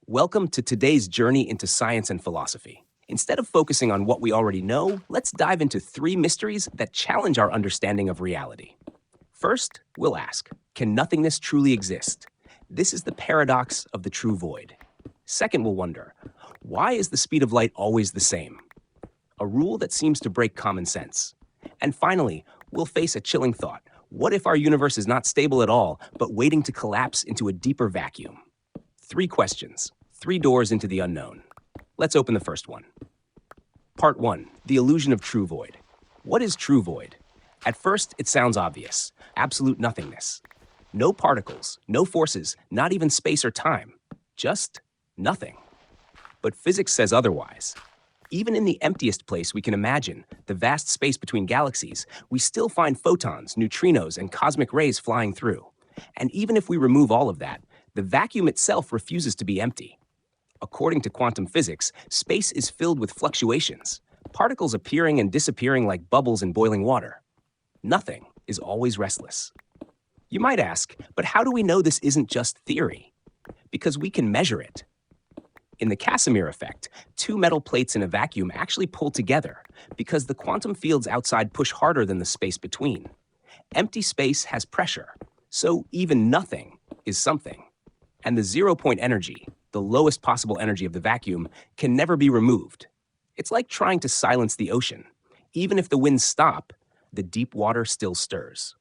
Welcome to today's journey into science and philosophy. Instead of focusing on what we already know, let's dive into three mysteries that challenge our understanding of reality. First, we'll ask, can nothingness truly exist? This is the paradox of the true void. Second, we'll wonder, why is the speed of light always the same? A rule that seems to break common sense. And finally, we'll face a chilling thought. What if our universe is not stable at all, but waiting to collapse into a deeper vacuum? Three questions, three doors into the unknown. Let's open the first one. Part 1, the illusion of true void. What is true void? At first, it sounds obvious. Absolute nothingness. No particles, no forces, not even space or time. Just nothing. But physics says otherwise. Even in the emptiest place we can imagine, the vast space between galaxies, we still find photons, neutrinos, and cosmic rays flying through. And even if we remove all of that, the vacuum itself refuses to be empty. According to quantum physics, space is filled with fluctuations, particles appearing and disappearing like bubbles in boiling water. Nothing is always restless. You might ask, but how do we know this isn't just theory? Because we can measure it. In the Casimir effect, two metal plates in a vacuum actually pull together because the quantum fields outside push harder than the space between. Empty space has pressure, so even nothing is something. And the zero-point energy, the lowest possible energy of the vacuum, can never be removed. It's like trying to silence the ocean. Even if the winds stop, the deep water still stirs.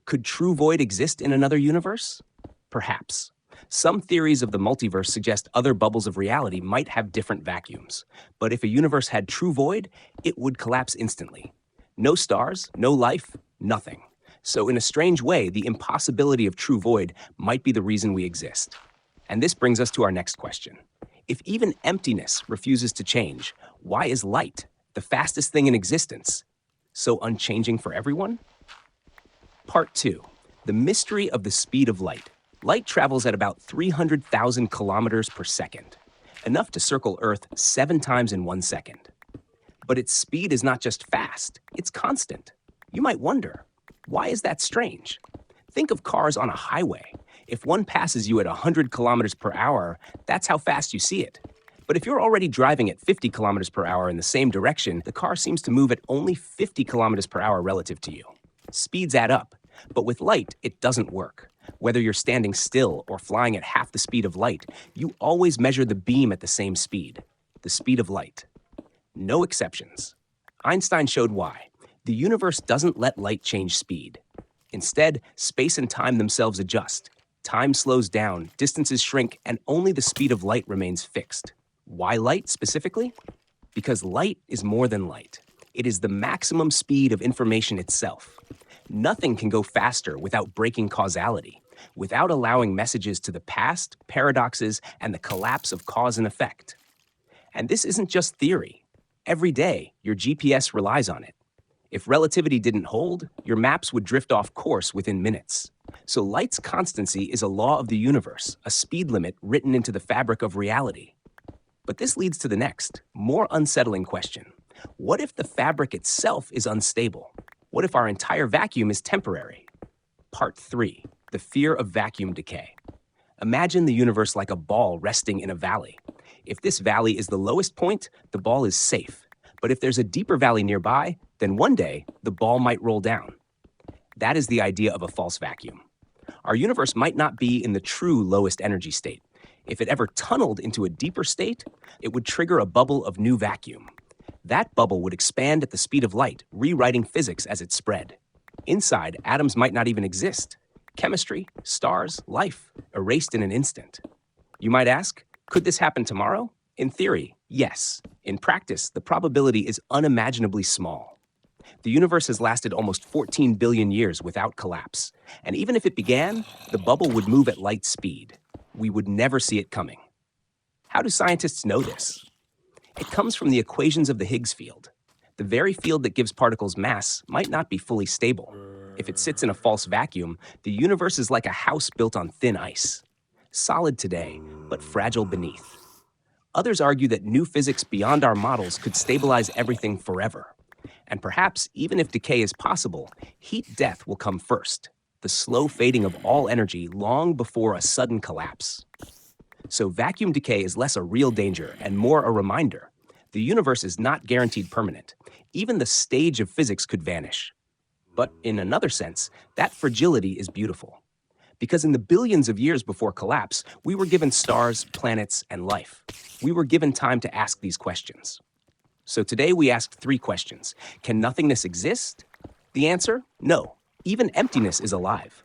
Could true void exist in another universe? Perhaps. Some theories of the multiverse suggest other bubbles of reality might have different vacuums. But if a universe had true void, it would collapse instantly. No stars, no life, nothing. So in a strange way, the impossibility of true void might be the reason we exist. And this brings us to our next question. If even emptiness refuses to change, why is light, the fastest thing in existence, so unchanging for everyone? Part 2, the mystery of the speed of light. Light travels at about 300,000 kilometers per second, enough to circle Earth 7 times in 1 second. But its speed is not just fast, it's constant. You might wonder, why is that strange? Think of cars on a highway. If one passes you at 100 kilometers per hour, that's how fast you see it. But if you're already driving at 50 kilometers per hour in the same direction, the car seems to move at only 50 kilometers per hour relative to you. Speeds add up, but with light, it doesn't work. Whether you're standing still or flying at half the speed of light, you always measure the beam at the same speed, the speed of light. No exceptions. Einstein showed why. The universe doesn't let light change speed. Instead, space and time themselves adjust. Time slows down, distances shrink, and only the speed of light remains fixed. Why light specifically? Because light is more than light. It is the maximum speed of information itself. Nothing can go faster without breaking causality, without allowing messages to the past, paradoxes, and the collapse of cause and effect. And this isn't just theory. Every day, your GPS relies on it. If relativity didn't hold, your maps would drift off course within minutes. So light's constancy is a law of the universe, a speed limit written into the fabric of reality. But this leads to the next, more unsettling question. What if the fabric itself is unstable? What if our entire vacuum is temporary? Part 3, the fear of vacuum decay. Imagine the universe like a ball resting in a valley. If this valley is the lowest point, the ball is safe. But if there's a deeper valley nearby, then one day, the ball might roll down. That is the idea of a false vacuum. Our universe might not be in the true lowest energy state. If it ever tunneled into a deeper state, it would trigger a bubble of new vacuum. That bubble would expand at the speed of light, rewriting physics as it spread. Inside, atoms might not even exist. Chemistry, stars, life, erased in an instant. You might ask, could this happen tomorrow? In theory, yes. In practice, the probability is unimaginably small. The universe has lasted almost 14 billion years without collapse. And even if it began, the bubble would move at light speed. We would never see it coming. How do scientists know this? It comes from the equations of the Higgs field. The very field that gives particles mass might not be fully stable. If it sits in a false vacuum, the universe is like a house built on thin ice. Solid today, but fragile beneath. Others argue that new physics beyond our models could stabilize everything forever. And perhaps, even if decay is possible, heat death will come first, the slow fading of all energy long before a sudden collapse. So vacuum decay is less a real danger and more a reminder. The universe is not guaranteed permanent. Even the stage of physics could vanish. But in another sense, that fragility is beautiful. Because in the billions of years before collapse, we were given stars, planets, and life. We were given time to ask these questions. So today we ask three questions. Can nothingness exist? The answer? No. Even emptiness is alive.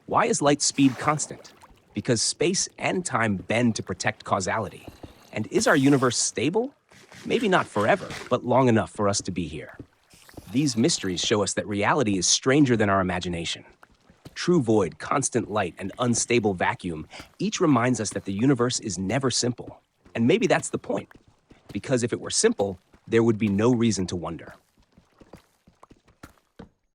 Why is light speed constant? Because space and time bend to protect causality. And is our universe stable? Maybe not forever, but long enough for us to be here. These mysteries show us that reality is stranger than our imagination. True void, constant light, and unstable vacuum each reminds us that the universe is never simple. And maybe that's the point. Because if it were simple, there would be no reason to wonder.